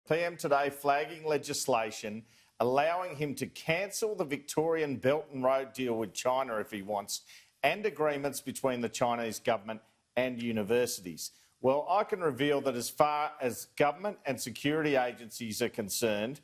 PM today flagging legislation allowing him to cancel the Victorian Belt and Road deal with China if he wants, and agreements between the Chinese government and universities. Well, I can reveal that as far as government and security agencies are concerned,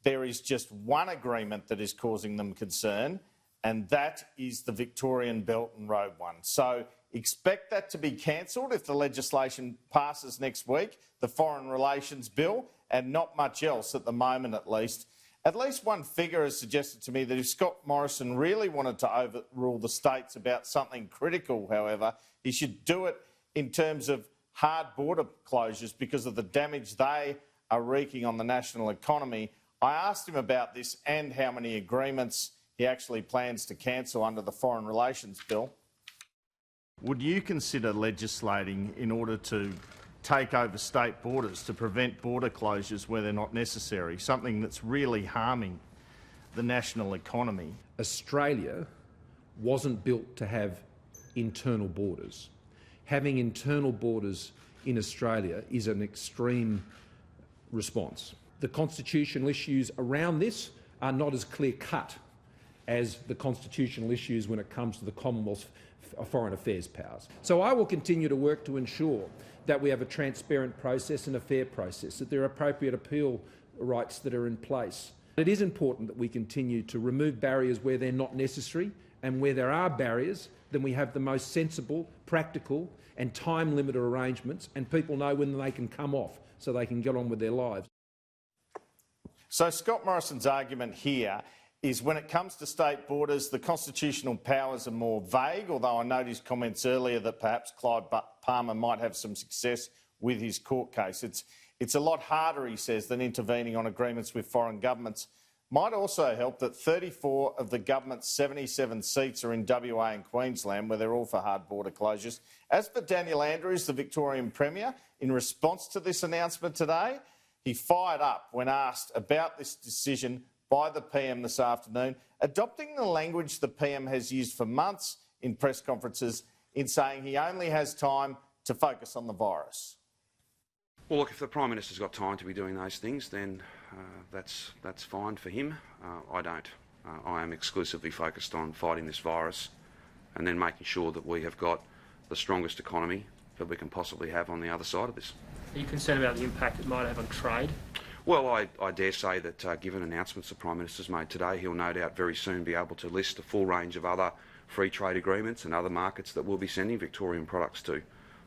there is just one agreement that is causing them concern, and that is the Victorian Belt and Road one. So expect that to be cancelled if the legislation passes next week, the Foreign Relations Bill, and not much else at the moment at least. At least one figure has suggested to me that if Scott Morrison really wanted to overrule the states about something critical, however, he should do it in terms of hard border closures because of the damage they are wreaking on the national economy. I asked him about this and how many agreements he actually plans to cancel under the Foreign Relations Bill. Would you consider legislating in order to take over state borders to prevent border closures where they're not necessary, something that's really harming the national economy? Australia wasn't built to have internal borders. Having internal borders in Australia is an extreme response. The constitutional issues around this are not as clear-cut as the constitutional issues when it comes to the Commonwealth's foreign affairs powers. So I will continue to work to ensure that we have a transparent process and a fair process, that there are appropriate appeal rights that are in place. It is important that we continue to remove barriers where they're not necessary, and where there are barriers, then we have the most sensible, practical and time-limited arrangements, and people know when they can come off so they can get on with their lives. So Scott Morrison's argument here is when it comes to state borders, the constitutional powers are more vague, although I noted his comments earlier that perhaps Clive Palmer might have some success with his court case. It's a lot harder, he says, than intervening on agreements with foreign governments. Might also help that 34 of the government's 77 seats are in WA and Queensland, where they're all for hard border closures. As for Daniel Andrews, the Victorian Premier, in response to this announcement today, he fired up when asked about this decision by the PM this afternoon, adopting the language the PM has used for months in press conferences in saying he only has time to focus on the virus. Well, look, if the Prime Minister's got time to be doing those things, then that's fine for him. I don't. I am exclusively focused on fighting this virus and then making sure that we have got the strongest economy that we can possibly have on the other side of this. Are you concerned about the impact it might have on trade? Well, I dare say that given announcements the Prime Minister's made today, he'll no doubt very soon be able to list a full range of other free trade agreements and other markets that we'll be sending Victorian products to.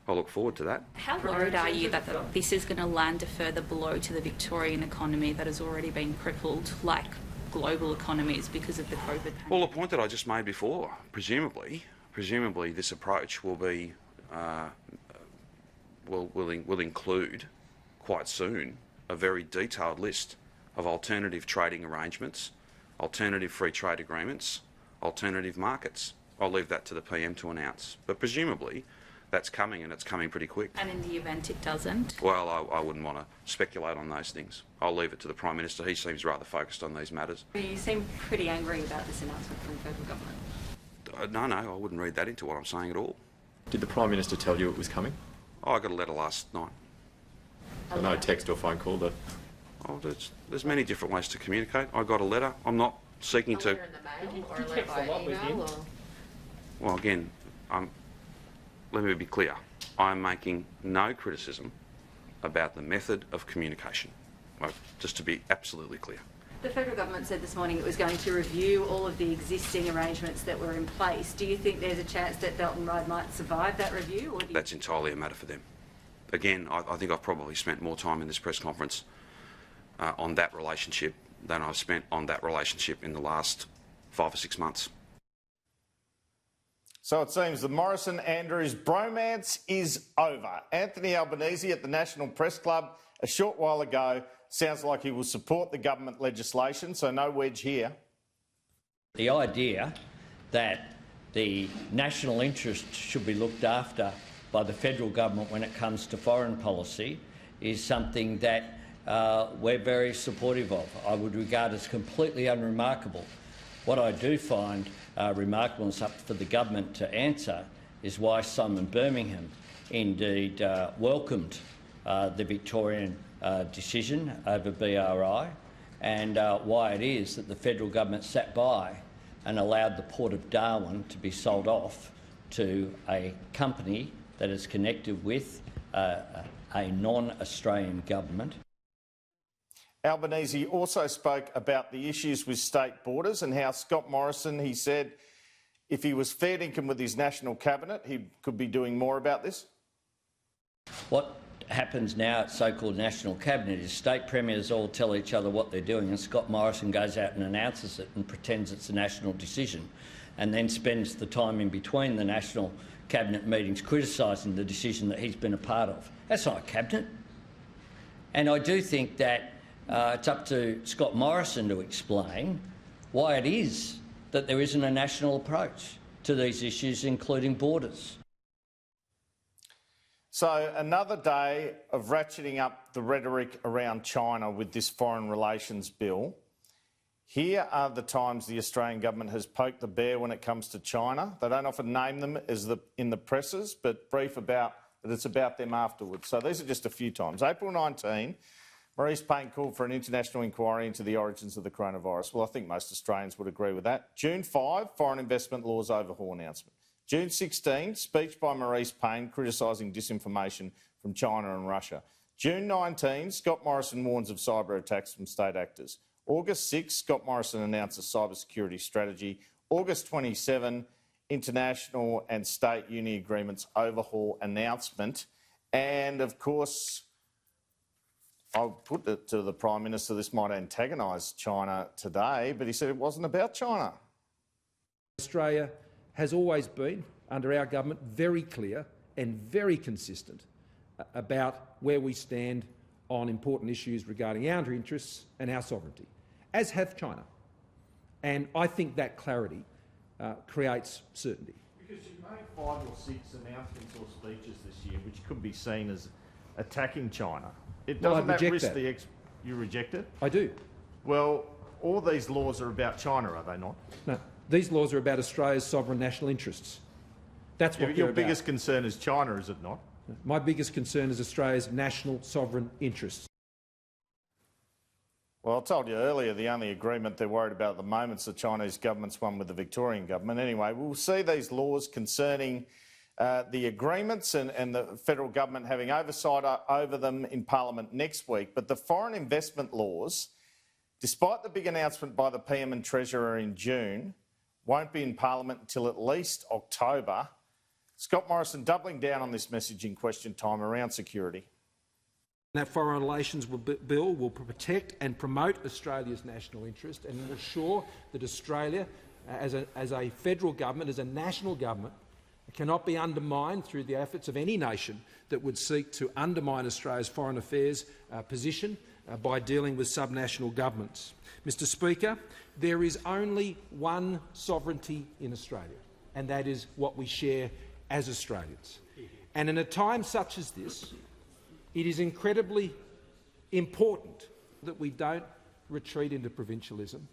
I look forward to that. How worried are you that this is going to land a further blow to the Victorian economy that has already been crippled, like global economies, because of the COVID pandemic? Well, the point that I just made before, presumably this approach will be will include quite soon a very detailed list of alternative trading arrangements, alternative free trade agreements, alternative markets. I'll leave that to the PM to announce, but presumably that's coming, and it's coming pretty quick. And in the event it doesn't? Well, I wouldn't want to speculate on those things. I'll leave it to the Prime Minister. He seems rather focused on these matters. You seem pretty angry about this announcement from the federal government. No, I wouldn't read that into what I'm saying at all. Did the Prime Minister tell you it was coming? Oh, I got a letter last night. So no text or phone call? Oh, there's many different ways to communicate. I got a letter. I'm not seeking to... Did you text a lot with him? Well, again, let me be clear. I'm making no criticism about the method of communication, just to be absolutely clear. The federal government said this morning it was going to review all of the existing arrangements that were in place. Do you think there's a chance that Belt and Road might survive that review? Or That's entirely a matter for them. Again, I think I've probably spent more time in this press conference on that relationship than I've spent on that relationship in the last 5 or 6 months. So it seems the Morrison-Andrews bromance is over. Anthony Albanese at the National Press Club a short while ago sounds like he will support the government legislation, so no wedge here. The idea that the national interest should be looked after by the federal government when it comes to foreign policy is something that we're very supportive of. I would regard as completely unremarkable. What I do find remarkable, and it's up for the government to answer, is why Simon Birmingham indeed welcomed the Victorian decision over BRI, and why it is that the federal government sat by and allowed the Port of Darwin to be sold off to a company that is connected with a non-Australian government. Albanese also spoke about the issues with state borders and how Scott Morrison, he said, if he was fair dinkum with his national cabinet, he could be doing more about this. What happens now at so-called national cabinet is state premiers all tell each other what they're doing, and Scott Morrison goes out and announces it and pretends it's a national decision, and then spends the time in between the national cabinet meetings criticising the decision that he's been a part of. That's not a cabinet. And I do think that it's up to Scott Morrison to explain why it is that there isn't a national approach to these issues, including borders. So another day of ratcheting up the rhetoric around China with this foreign relations bill. Here are the times the Australian government has poked the bear when it comes to China. They don't often name them in the presses, but brief about that it's about them afterwards. So these are just a few times. April 19, Maurice Payne called for an international inquiry into the origins of the coronavirus. Well, I think most Australians would agree with that. June 5, foreign investment laws overhaul announcement. June 16, speech by Maurice Payne criticising disinformation from China and Russia. June 19, Scott Morrison warns of cyber attacks from state actors. August 6, Scott Morrison announces cybersecurity strategy. August 27, international and state uni agreements overhaul announcement. And, of course, I'll put it to the Prime Minister, this might antagonise China today, but he said it wasn't about China. Australia has always been, under our government, very clear and very consistent about where we stand on important issues regarding our interests and our sovereignty, as have China. And I think that clarity creates certainty. Because you made 5 or 6 announcements or speeches this year which could be seen as attacking China. Doesn't that risk the... You reject it? I do. Well, all these laws are about China, are they not? No. These laws are about Australia's sovereign national interests. That's what your biggest concern is China, is it not? My biggest concern is Australia's national sovereign interests. Well, I told you earlier the only agreement they're worried about at the moment is the Chinese government's one with the Victorian government. Anyway, we'll see these laws concerning the agreements and the federal government having oversight over them in Parliament next week. But the foreign investment laws, despite the big announcement by the PM and Treasurer in June, won't be in Parliament until at least October. Scott Morrison doubling down on this message in question time around security. That foreign relations bill will protect and promote Australia's national interest and ensure that Australia, as a federal government, as a national government, cannot be undermined through the efforts of any nation that would seek to undermine Australia's foreign affairs position by dealing with subnational governments. Mr Speaker, there is only one sovereignty in Australia, and that is what we share as Australians. And in a time such as this, it is incredibly important that we don't retreat into provincialism.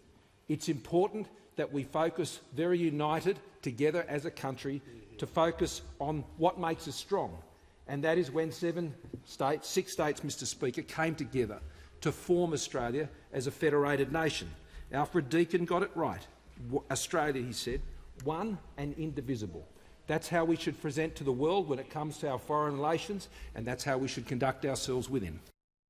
It's important that we focus very united together as a country to focus on what makes us strong, and that is when 6 states, Mr Speaker, came together to form Australia as a federated nation. Alfred Deakin got it right. Australia, he said, one and indivisible. That's how we should present to the world when it comes to our foreign relations, and that's how we should conduct ourselves within.